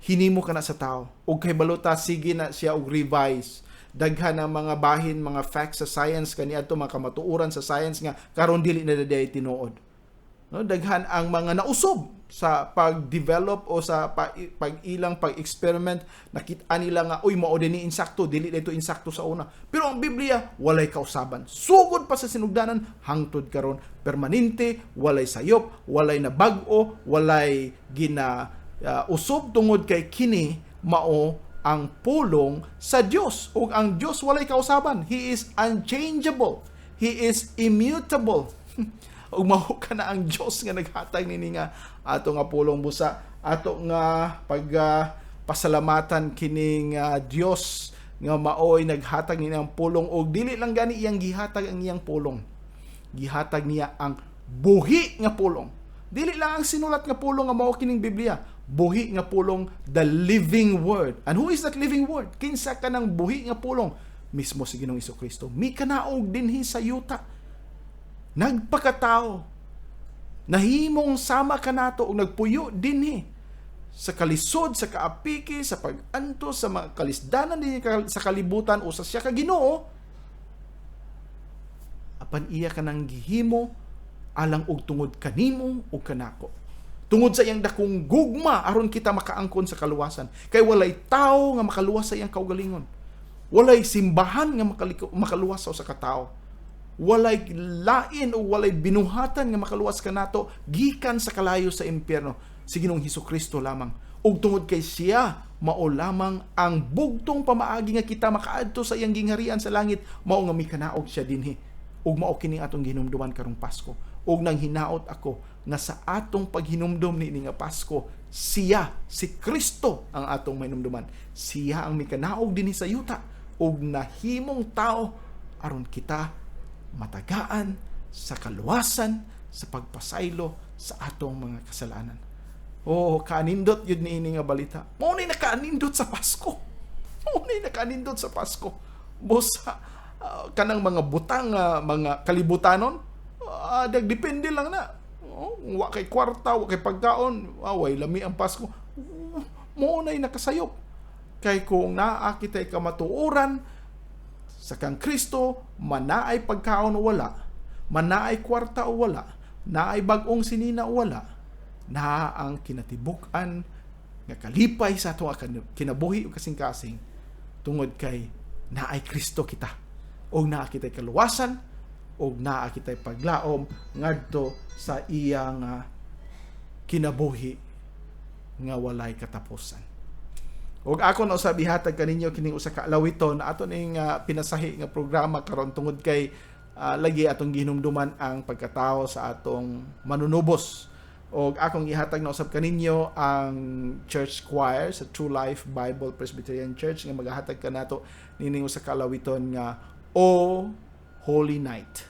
hinimo kana sa tao. Ug kay balota sige na siya og revise. Daghan ang mga bahin, mga facts sa science kaniadto, mga kamatuoran sa science nga karon dili na daday tinuod. No, daghan ang mga nausob sa pag-develop o sa pag-ilang pag-experiment, nakita nila nga uy mao dinhi insakto, dili dito insakto sa una. Pero ang Biblia walay kausaban. Sugod pa sa sinugdanan hangtod karon permanente, walay sayop, walay na bag-o, walay usob tungod kay kini mao ang pulong sa Dios. Ug ang Dios walay kausaban. He is unchangeable. He is immutable. Ug mao kana ang Dios nga naghatag nini nga ato nga pulong, busa ato nga pasalamatan kining Dios nga maoy naghatag nini ang pulong. Ug dili lang gani iyang gihatag ang iyang pulong, gihatag niya ang buhi nga pulong. Dili lang ang sinulat nga pulong nga mao kining Biblia, buhi nga pulong, the living word. And who is that living word? Kinsa ka ng buhi nga pulong? Mismo si Ginoong Jesucristo. Mi kanaog dinhi sa yuta, nagpakatao, nahimong sama kanato ug nagpuyo dinhi sa kalisod, sa kaapiki, sa pag-antos, sa mga kalisdanan dinhi sa kalibutan o sa siya ka Ginoo. Apan iya kanang gihimo alang og tungod kanimo ug kanako, tungod sa iyang dakong gugma aron kita makaangkon sa kaluwasan. Kay walay tawo nga makaluwas sa iyang kaugalingon, walay simbahan nga makaluwas sa katao, walay lain o walay binuhatan nga makaluwas kanato gikan sa kalayo sa impyerno, si Ginoong Hesukristo lamang. Ug tungod kay siya mao lamang ang bugtong pamaagi nga kita makaadto sa iyang gingharian sa langit, mao nga mikanaog siya dinhi. Ug mao kini atong hinumduman karong Pasko. Ug nang hinaot ako nga sa atong paghinumdum ni nga Pasko, siya, si Kristo ang atong mainumduman. Siya ang mikanaog dinhi sa yuta ug nahimong tao aron kita matagaan sa kaluwasan, sa pagpasaylo sa atong mga kasalanan. Oh, kaanindot yun ni ini nga balita. Mao ni nakaanindot sa Pasko. Mao ni nakaanindot sa Pasko. Busa kanang mga butang mga kalibutanon, depende lang na. Wa kay kwarta, wa kay pagkaon, way lami ang Pasko. Mao nay nakasayop. Kay kung naa kitay kamatuoran sa kang Kristo, manaay pagkaon o wala, manaay kwarta o wala, naay bag-ong sinina o wala, na ang kinatibuk-an nga kalipay sa atong kinabuhi o kasing-kasing tungod kay naay Kristo kita, o naa kitay kaluwasan, o naa kitay paglaom ngadto sa iyang kinabuhi nga walay katapusan. Ug ako na usab ihatag kaninyo kining usa ka alawiton na ato ning pinasahi nga programa karon tungod kay lagi atong ginumduman ang pagkatao sa atong manunubos. Og akong ihatag na usab kaninyo ang church choir sa True Life Bible Presbyterian Church nga magahatag kanato nining usa ka alawiton nga O Holy Night.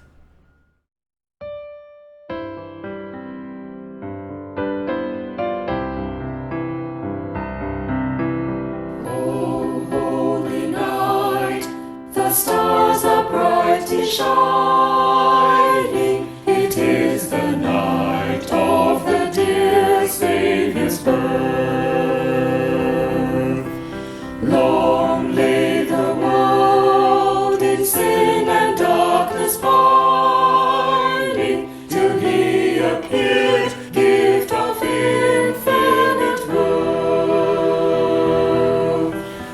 Oh, stars are brightly shining. It is the night of the dear Saviour's birth. Long lay the world in sin and darkness pining, till He appeared, gift of infinite worth.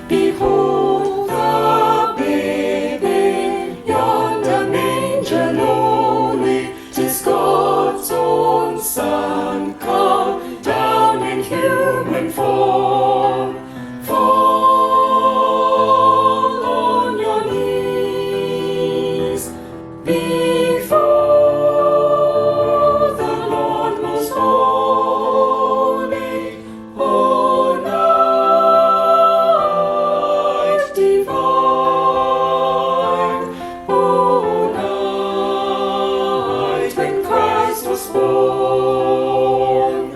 Behold the babe in yonder manger lowly, 'tis God's own Son come down in human form. Fall on your knees before the Lord most holy, O night divine, O night when Christ was born,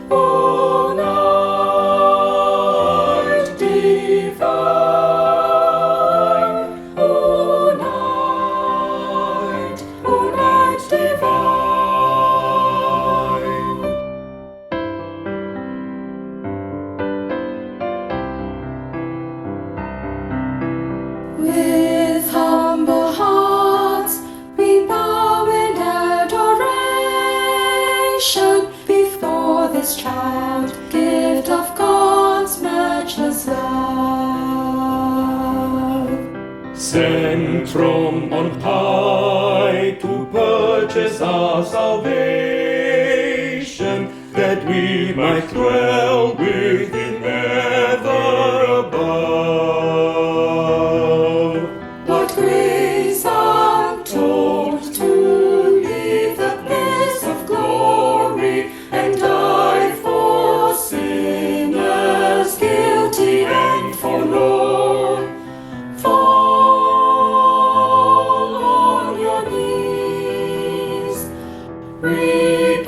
O night divine, O night divine. With humble hearts we bow in adoration before this child, gift of God's matchless love. Sent from on high to purchase our salvation, that we might dwell with Him ever above. What grace untold to leave the place of glory and die for sinners guilty and forlorn. Fall on your knees, repeat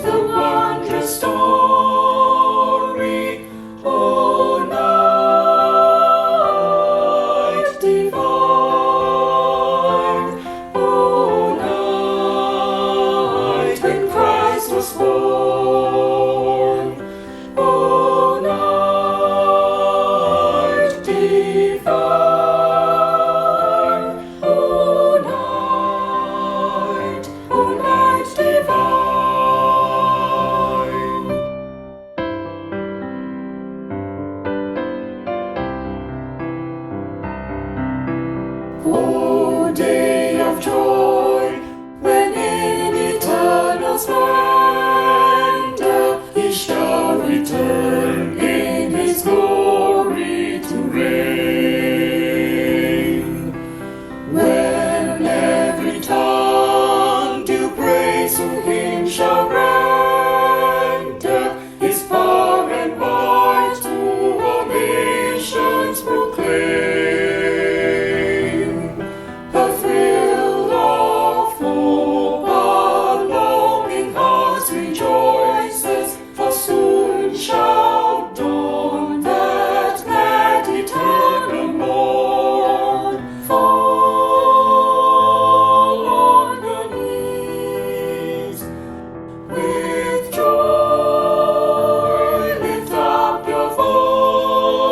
the wondrous story, O night divine, O night when Christ was born, O night divine, O night divine. O day of joy, when in eternal splendor He shall return in His glory to reign. When every tongue do praise to Him shall render, His power and might to all nations proclaim. The thrill of hope, our longing hearts rejoices, for soon shall dawn that glad eternal morn. Fall on your knees with joy, lift up your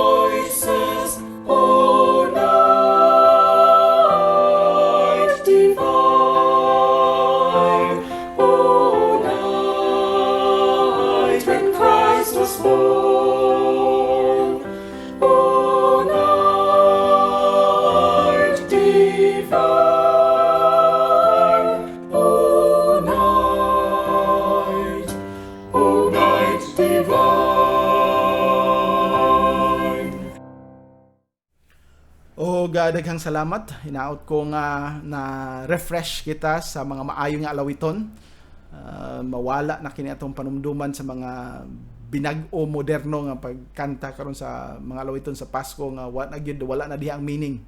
voices, O night divine, O night when Christ was born, O night divine, O night divine. O daghang salamat. Hinaot ko nga na refresh kita sa mga maayo nga alawiton. Mawala na kini atong panumduman sa mga binag-o moderno nga pagkanta karon sa mga alawiton sa Pasko nga wala na diha ang meaning.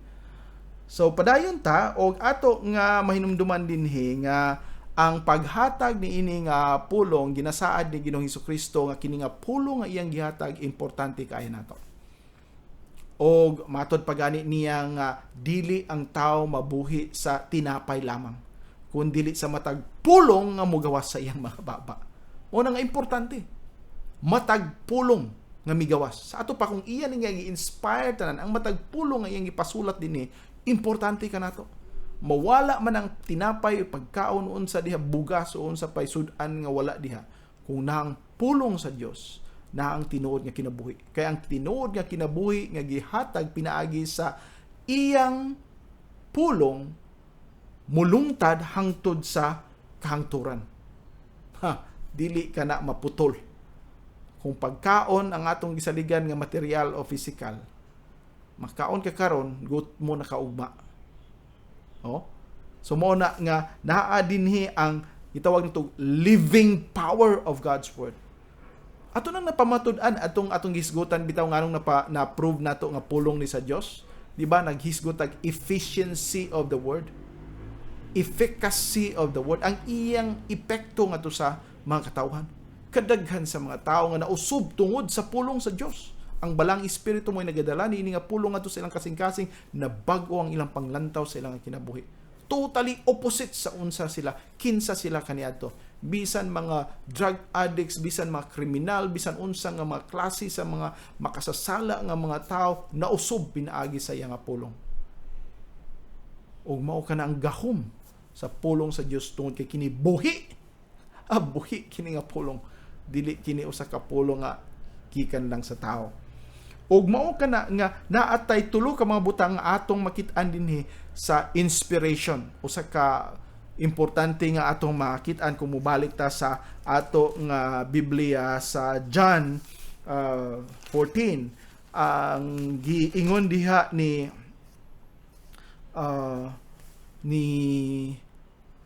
So padayon ta og ato nga mahinumduman dinhi nga ang paghatag ni ini nga pulong ginasaad ni Ginoong Hesukristo nga kini nga pulong nga iyang gihatag importante kaayo nato. O matod pagani niya nga dili ang tao mabuhi sa tinapay lamang, kun dili sa matag pulong nga mogawas sa iyang mga baba. Mo nga importante, matag pulong nga migawas. Sa ato pa kung iyan nga gi-inspire tanan, ang matag pulong nga iyang ipasulat dinhi, importante ka nato. Mawala man ang tinapay o pagkaon unsa diha, bugas o unsa pay sudan nga wala diha, kung nang pulong sa Dios na ang tinuod nga kinabuhi. Kaya ang tinuod nga kinabuhi nga gihatag pinaagi sa iyang pulong mulungtad hangtod sa kahangturan. Dili ka na maputol. Kung pagkaon ang atong gisaligan nga material o physical, makaon ka karon, gut mo na kaugma. So mo na nga naa dinhi ang itawag nito living power of God's word. Ato nang napamatud-an atong hisgutan bitaw nganong na-prove nato nga pulong ni sa Dios, di ba? Naghisgot tag efficiency of the word, efficacy of the word, ang iyang epekto ngadto sa mga katawhan. Kadaghan sa mga tao nga nausob tungod sa pulong sa Dios. Ang balang espiritu mo'y nagadala niini nga pulong ngadto sa ilang kasing-kasing, na bag-o ang ilang panglantaw sa ilang kinabuhi. Totally opposite sa unsa sila, kinsa sila kaniadto. Bisan mga drug addicts, bisan mga kriminal, bisan unsa nga mga klase sa mga makasasala nga mga tao, nausob pinaagi sa iya nga pulong. O mao ka na ang gahom sa pulong sa Dios tungod kay kini buhi. Buhi kini nga pulong. Dili kini usa ka pulong nga gikan lang sa tao. Og mao kana nga naatay tulo ka mga butang nga atong makit-an dinhi sa inspiration. Usa ka importante nga atong makit-an kung mubalik ta sa ato nga Biblia sa John 14. Ang giingon diha ni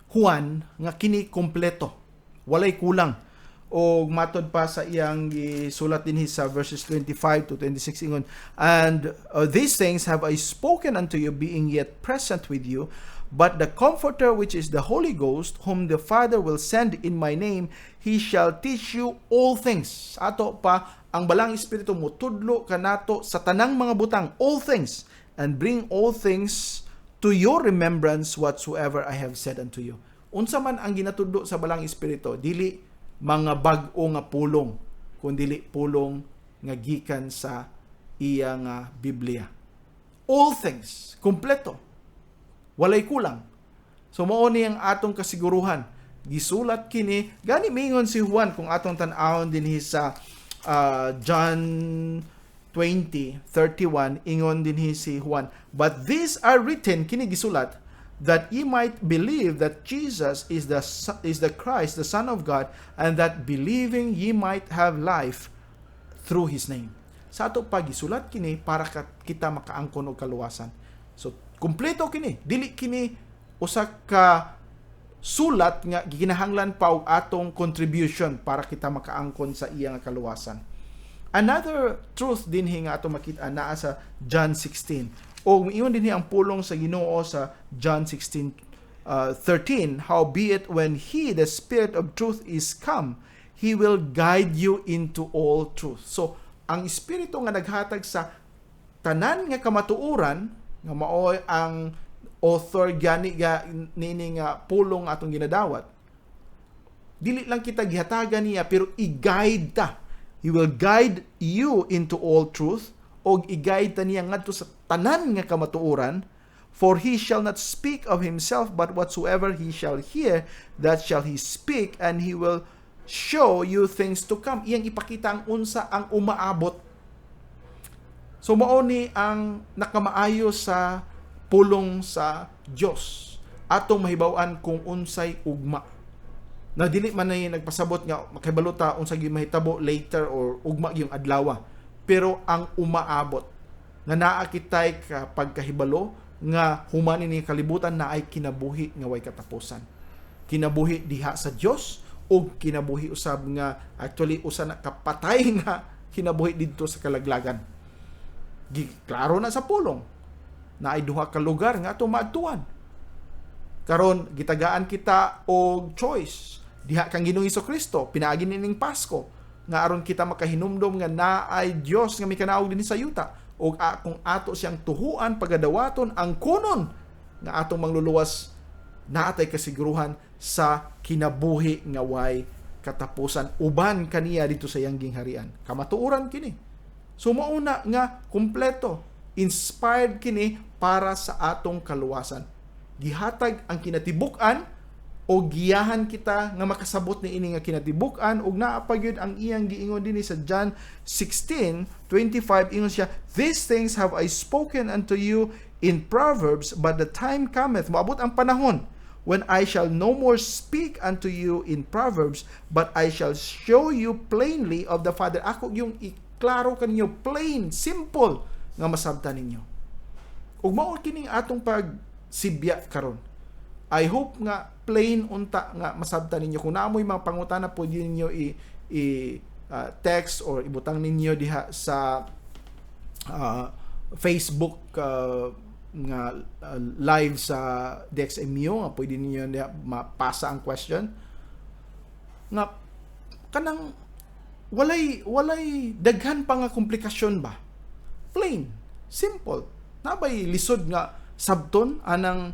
Juan nga kini kompleto, walay kulang. O matod pa sa iyang gisulat dinhi sa verses 25 to 26 ingon, and these things have I spoken unto you, being yet present with you, but the Comforter, which is the Holy Ghost, whom the Father will send in my name, he shall teach you all things. Ato pa ang balang espiritu mo tudlo kanato sa tanang mga butang, all things, and bring all things to your remembrance whatsoever I have said unto you. Unsa man ang ginatudlo sa balang espiritu, dili mga bag-o nga pulong, kundili pulong nga gikan sa iya nga Biblia. All things, kompleto. Walay kulang. So mao ni ang atong kasiguruhan. Gisulat kini, gani mingon si Juan kung atong tan-awon dinhi sa John 20:31, ingon dinhi si Juan, but these are written, kini gisulat, that ye might believe that Jesus is the Christ, the Son of God, and that believing ye might have life through His name. Sa ato pagisulat kini para kita makaangkon og kaluwasan. So kumpleto kini, dili kini usa ka sulat nga gikinahanglan pa og atong contribution para kita makaangkon sa iya nga kaluwasan. Another truth din nga ato makita naa sa John 16. O iyon din ang pulong sa Ginoo sa John 16:13, howbeit when He, the Spirit of truth, is come, He will guide you into all truth. So, ang Espiritu nga naghatag sa tanan nga kamatuoran, nga mao ang author gani nini nga pulong atong ginadawat, dili lang kita gihatagan niya, pero i-guide ta. He will guide you into all truth, o i-guide ta niya ngadto sa tanan nga kamatuoran, for he shall not speak of himself, but whatsoever he shall hear, that shall he speak, and he will show you things to come. Iyang ipakita ang unsa ang umaabot. So mao ni ang nakamaayo sa pulong sa Dios, atong mahibaw-an kung unsay ugma. Na dili man nay nagpasabot nga makahibaluta unsa gyud mahitabo later or ugma gyung adlaw, pero ang umaabot nga naa kitay pagkahibalo nga human ini kalibutan na ay kinabuhi nga way katapusan. Kinabuhi diha sa Dios o kinabuhi usab nga actually usa na kapatay nga kinabuhi didto sa kalaglagan. Klaro na sa pulong na ay duha ka lugar nga ato maadtuan. Karon gitagaan kita og choice diha kang Ginoong Hesukristo, pinaagi nining Pasko nga aron kita makahinumdom nga naay Dios nga mikanaog dinhi sa yuta, o kung ato siyang tuhuan pagadawaton ang kunon nga atong mangluluwas naatay kasiguruhan sa kinabuhi nga way katapusan uban kaniya dito sa iyang gingharian. Kamatuoran kini. So mauna nga kumpleto, inspired kini para sa atong kaluwasan. Gihatag ang kinatibuk-an o giyahan kita nga makasabot ni ini nga kinatibuk-an ug naa pa gyud ang iyang giingon dinhi sa John 16:25 ingon siya, "These things have I spoken unto you in Proverbs, but the time cometh," moabot ang panahon, "when I shall no more speak unto you in Proverbs, but I shall show you plainly of the Father." Ako yung iklaro kaninyo, plain, simple nga masabtan ninyo. Ug mao kining atong pagsibya karon. I hope nga plain unta nga masabtan ninyo. Kung naamoy mga pangutana, pwede ninyo text or ibutang ninyo diha sa Facebook nga live sa DXMU nga pwede ninyo diha mapasa ang question. Nga kanang walay daghan pa nga komplikasyon ba? Plain, simple. Nabay lisod nga sabton anang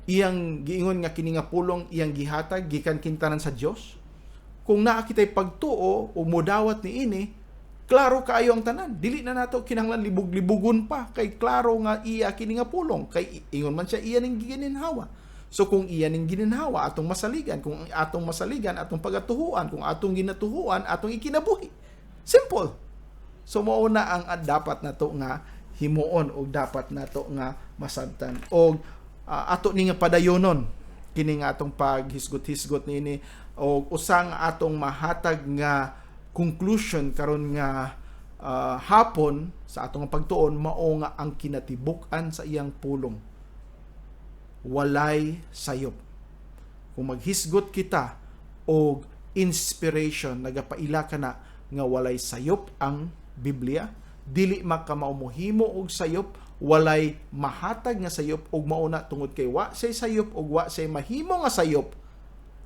iyang giingon nga kini nga pulong iyang gihatag gikan kintanan sa Dios. Kung naa kitay pagtuo o modawat ni ini, klaro kaayo ang tanan. Dili na nato kinahanglan libog-libugon pa kay klaro nga iya kini nga pulong kay ingon man siya iya ning gininhawa. So kung iya ning gininhawa atong masaligan, kung atong masaligan atong pagatuhuan, kung atong ginatuhuan atong ikinabuhi. Simple. So mao na ang dapat nato nga himuon o dapat nato nga masabtan. Og ato ni nga padayonon kini nga atong paghisgot-hisgot niini o usang atong mahatag nga conclusion karon nga hapon sa atong pagtuon mao nga ang kinatibuk-an sa iyang pulong walay sayop. Kung maghisgot kita og inspiration nagapaila kana nga walay sayop ang Biblia, dili makamaumuhimo og sayop, walay mahatag nga sayop og mauna tungod kay wa say sayop og wa say mahimo nga sayop,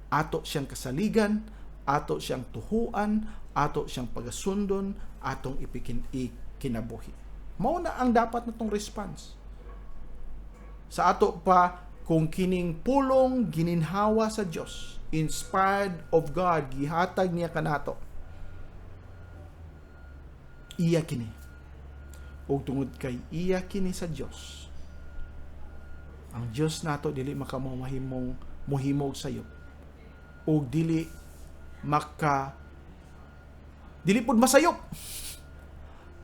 ato siyang kasaligan, ato siyang tuhuan, ato siyang pagasundon, atong ikinabuhi. Mao na ang dapat natong response. Sa ato pa kung kining pulong gininhawa sa Dios, inspired of God, gihatag niya kanato. Iya kini. O tungod kay iya kini sa Dios, ang Dios nato dili makamahimong muhimog sayop o dili pud masayop.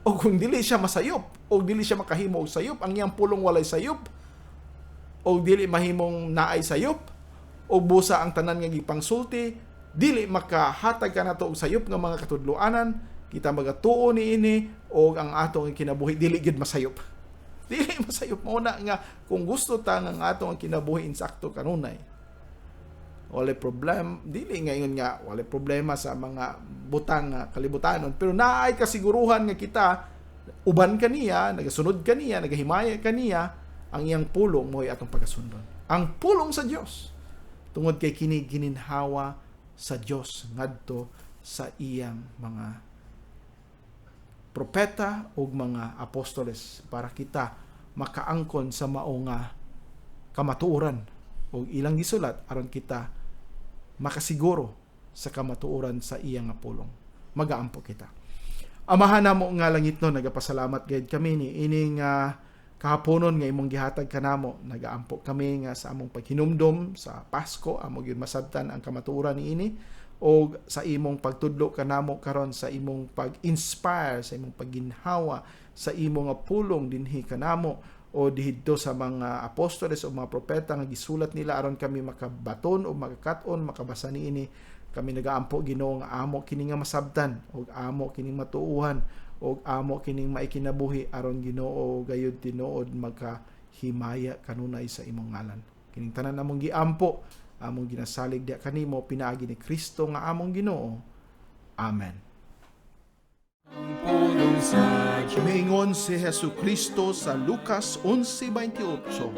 O kung dili siya masayop o dili siya makahimo og sayop, ang iyang pulong walay sayop o dili mahimong naay sayop o busa ang tanan nga gipangsulti, dili makahatag kanato og sayop nga mga katudloanan, kita magatuo ni ini o ang atong kinabuhi dili gid masayop. Dili masayop mo na nga kung gusto ta nga ang atong kinabuhi insakto kanunay. Wala problem, dili ngayon nga wala problema sa mga butang nga kalibutanon, pero naay kasiguruhan nga kita uban kaniya, nagasunod kaniya, nagahimaya kaniya, ang iyang pulong mo'y atong pagkasundon. Ang pulong sa Dios tungod kay kini gininhawa sa Dios ngadto sa iyang mga propeta o mga apostoles para kita makaangkon sa mao nga kamatuoran o ilang gisulat aron kita makasiguro sa kamatuoran sa iyang pulong. Magaampo kita. Amahan namo nga langit no, nagapasalamat gayud kami ni ining kahaponon nga imong gihatag kanamo. Nagaampo kami nga sa among paghinumdom sa Pasko, amo gyud masabtan ang kamatuoran ni ini o sa imong pagtudlo kanamo karon sa imong pag-inspire, sa imong pagginhawa, sa imong pulong dinhi kanamo o dihidto sa mga apostoles o mga propeta nga gisulat nila aron kami makabaton o makakat-on, makabasa niini. Kami nagaampo Ginoo nga amo kini nga masabtan o amo kining matuuhan o amo kining maikinabuhi aron Ginoo gayud tinuod magkahimaya kanunay sa imong ngalan. Kining tanan namong giampo among ginasalig diha kanimo pinaagi ni Kristo nga among Ginoo. Amen. Pulong sa Diyos. Mingon si Jesucristo sa Lucas 11:28.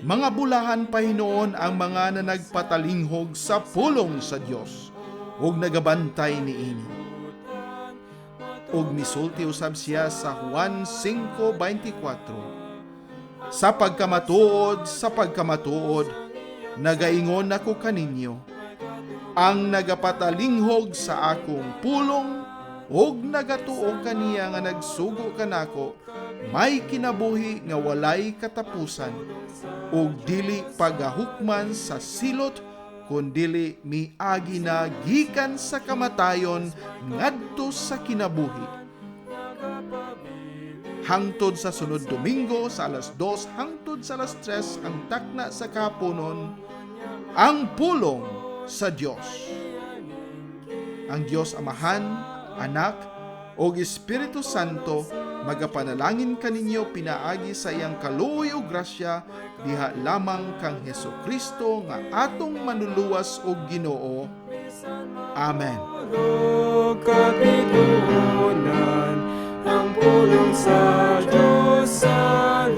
Mga bulahan pa hinoon ang mga nanagpatalinghog sa pulong sa Dios ug nagabantay niini. ug misulti usab siya sa Juan 5:24. Sa pagkamatuod, nagaingon ako kaninyo, ang nagapatalinghog sa akong pulong ug nagatuo kaniya nga nagsugo kanako, may kinabuhi nga walay katapusan, ug dili pagahukman sa silot, kundili miagi na gikan sa kamatayon ngadto sa kinabuhi. Hangtod sa sunod Domingo sa alas 2 hangtod sa alas 3 ang takna sa kapunon, ang pulong sa Dios. Ang Dios Amahan, Anak, o Espiritu Santo magapanalangin kaninyo pinaagi sa iyang kaluoy ug grasya diha lamang kang Hesukristo nga atong manluluwas ug Ginoo. Amen. Kapitunan ang pulong sa Diyos sa